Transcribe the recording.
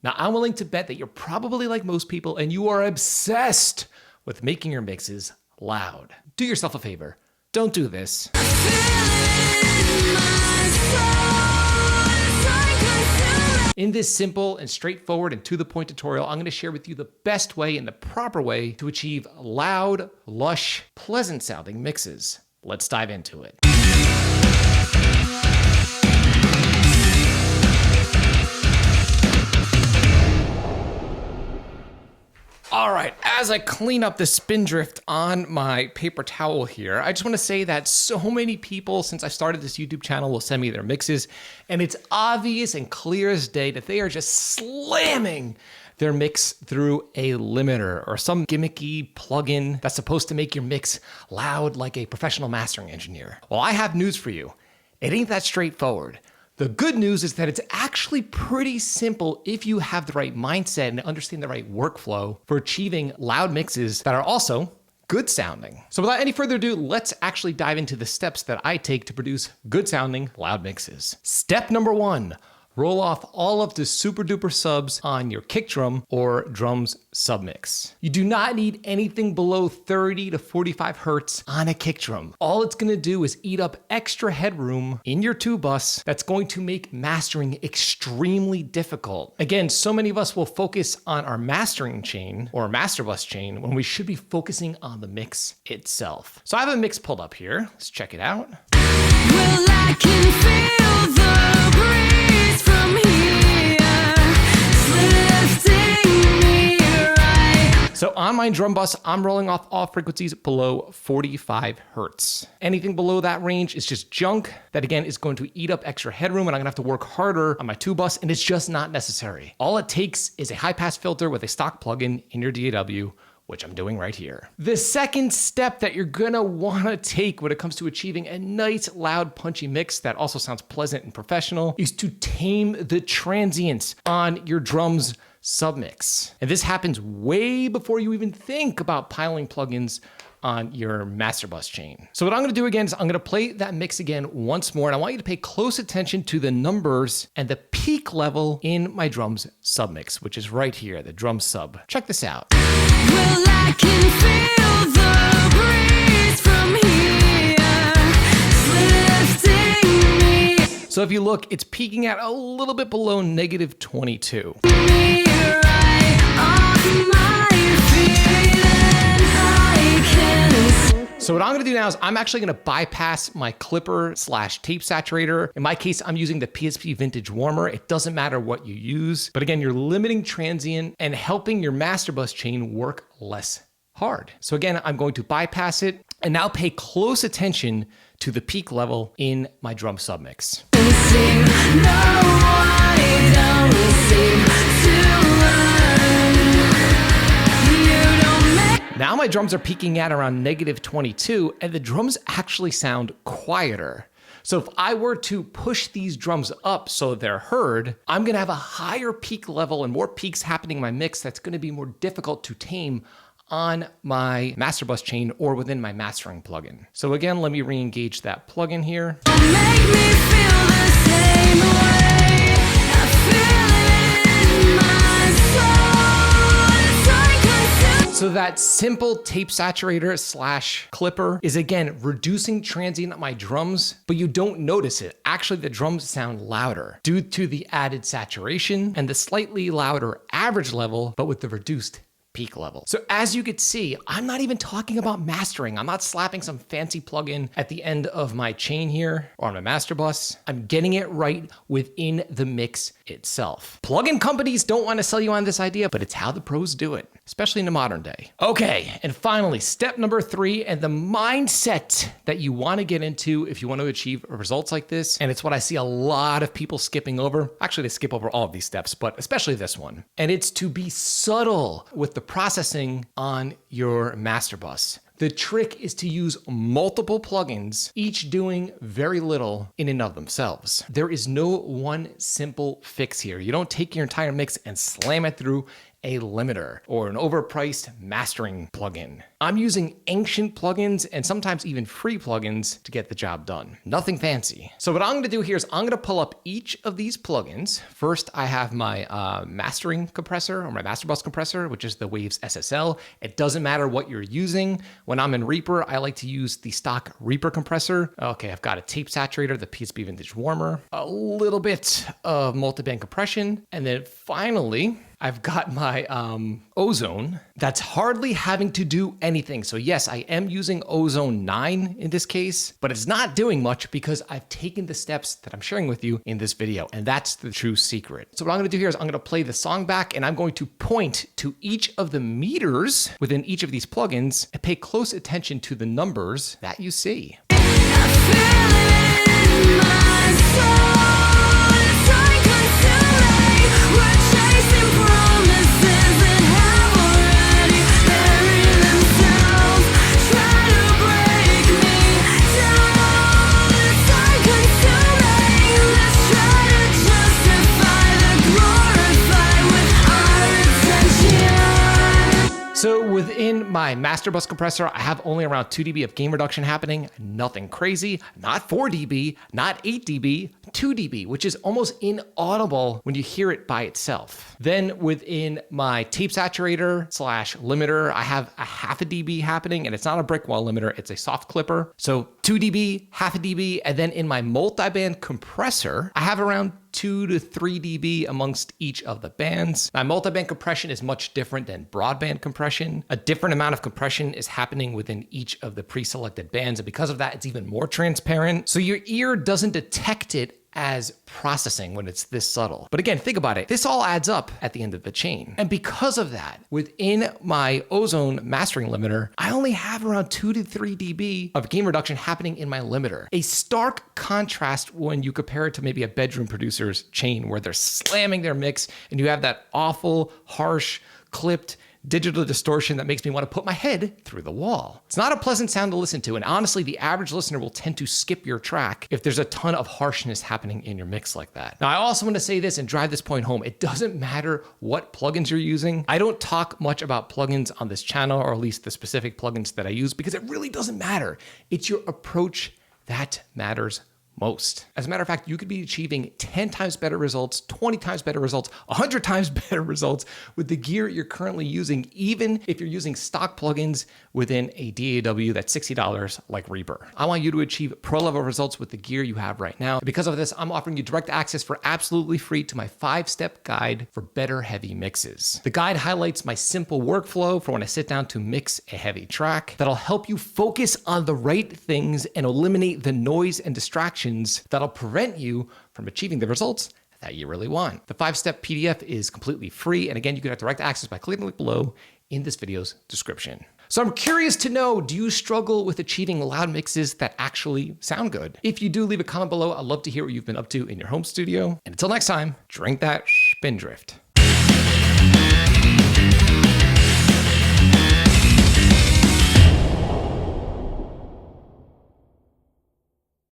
Now, I'm willing to bet that you're probably like most people and you are obsessed with making your mixes loud. Do yourself a favor. Don't do this. In this simple and straightforward and to the point tutorial, I'm going to share with you the best way and the proper way to achieve loud, lush, pleasant sounding mixes. Let's dive into it. All right, as I clean up the spindrift on my paper towel here, I just want to say that so many people since I started this YouTube channel will send me their mixes, and it's obvious and clear as day that they are just slamming their mix through a limiter or some gimmicky plugin that's supposed to make your mix loud like a professional mastering engineer. Well, I have news for you. It ain't that straightforward. The good news is that it's actually pretty simple if you have the right mindset and understand the right workflow for achieving loud mixes that are also good sounding. So without any further ado, let's actually dive into the steps that I take to produce good sounding loud mixes. Step number 1. Roll off all of the super duper subs on your kick drum or drums submix. You do not need anything below 30 to 45 hertz on a kick drum. All it's gonna do is eat up extra headroom in your tube bus that's going to make mastering extremely difficult. Again, so many of us will focus on our mastering chain or master bus chain when we should be focusing on the mix itself. So I have a mix pulled up here. Let's check it out. Well, I can feel the breeze from here, lifting me right. So on my drum bus, I'm rolling off all frequencies below 45 hertz. Anything below that range is just junk that again is going to eat up extra headroom and I'm gonna have to work harder on my tube bus, and it's just not necessary. All it takes is a high pass filter with a stock plugin in your DAW, which I'm doing right here. The second step that you're gonna wanna take when it comes to achieving a nice, loud, punchy mix that also sounds pleasant and professional is to tame the transients on your drums submix. And this happens way before you even think about piling plugins on your master bus chain. So what I'm gonna do again is I'm gonna play that mix again once more, and I want you to pay close attention to the numbers and the peak level in my drums submix, which is right here, the drum sub. Check this out. Well, I can feel the breeze from here, lifting me. So if you look, it's peaking at a little bit below -22. So what I'm gonna do now is I'm actually gonna bypass my clipper / tape saturator. In my case, I'm using the PSP Vintage Warmer. It doesn't matter what you use, but again, you're limiting transient and helping your master bus chain work less hard. So again, I'm going to bypass it and now pay close attention to the peak level in my drum submix. Now my drums are peaking at around -22 and the drums actually sound quieter. So if I were to push these drums up so they're heard, I'm gonna have a higher peak level and more peaks happening in my mix that's gonna be more difficult to tame on my master bus chain or within my mastering plugin. So again, let me re-engage that plugin here. Make me feel the same way. I feel it in my soul. So that simple tape saturator / clipper is again reducing transient on my drums, but you don't notice it. Actually, the drums sound louder due to the added saturation and the slightly louder average level, but with the reduced peak level. So as you could see, I'm not even talking about mastering. I'm not slapping some fancy plugin at the end of my chain here or on my master bus. I'm getting it right within the mix itself. Plugin companies don't want to sell you on this idea, but it's how the pros do it, especially in the modern day. Okay, and finally, step number 3, and the mindset that you want to get into if you want to achieve results like this, and it's what I see a lot of people skipping over. Actually, they skip over all of these steps, but especially this one. And it's to be subtle with the processing on your master bus. The trick is to use multiple plugins, each doing very little in and of themselves. There is no one simple fix here. You don't take your entire mix and slam it through a limiter or an overpriced mastering plugin. I'm using ancient plugins and sometimes even free plugins to get the job done. Nothing fancy. So what I'm gonna do here is I'm gonna pull up each of these plugins. First, I have my mastering compressor or my master bus compressor, which is the Waves SSL. It doesn't matter what you're using. When I'm in Reaper, I like to use the stock Reaper compressor. Okay, I've got a tape saturator, the PSP Vintage Warmer, a little bit of multiband compression, and then finally, I've got my Ozone that's hardly having to do anything. So yes, I am using Ozone 9 in this case, but it's not doing much because I've taken the steps that I'm sharing with you in this video, and that's the true secret. So what I'm gonna do here is I'm gonna play the song back and I'm going to point to each of the meters within each of these plugins and pay close attention to the numbers that you see. So within my master bus compressor, I have only around 2 dB of gain reduction happening. Nothing crazy, not 4 dB, not 8 dB, 2 dB, which is almost inaudible when you hear it by itself. Then within my tape saturator slash limiter, I have a half a dB happening, and it's not a brick wall limiter, it's a soft clipper. So 2 dB, half a dB, and then in my multiband compressor, I have around 2 to 3 dB amongst each of the bands. Now, multiband compression is much different than broadband compression. A different amount of compression is happening within each of the pre-selected bands, and because of that, it's even more transparent. So your ear doesn't detect it as processing when it's this subtle. But again, think about it. This all adds up at the end of the chain. And because of that, within my Ozone mastering limiter, I only have around 2 to 3 dB of gain reduction happening in my limiter. A stark contrast when you compare it to maybe a bedroom producer's chain where they're slamming their mix and you have that awful, harsh, clipped, digital distortion that makes me want to put my head through the wall. It's not a pleasant sound to listen to, and honestly, the average listener will tend to skip your track if there's a ton of harshness happening in your mix like that. Now, I also want to say this and drive this point home. It doesn't matter what plugins you're using. I don't talk much about plugins on this channel, or at least the specific plugins that I use, because it really doesn't matter. It's your approach that matters most. As a matter of fact, you could be achieving 10 times better results, 20 times better results, 100 times better results with the gear you're currently using, even if you're using stock plugins within a DAW that's $60 like Reaper. I want you to achieve pro level results with the gear you have right now. Because of this, I'm offering you direct access for absolutely free to my 5-step guide for better heavy mixes. The guide highlights my simple workflow for when I sit down to mix a heavy track that'll help you focus on the right things and eliminate the noise and distractions that'll prevent you from achieving the results that you really want. The 5-step PDF is completely free. And again, you can have direct access by clicking the link below in this video's description. So I'm curious to know, do you struggle with achieving loud mixes that actually sound good? If you do, leave a comment below. I'd love to hear what you've been up to in your home studio. And until next time, drink that Spindrift.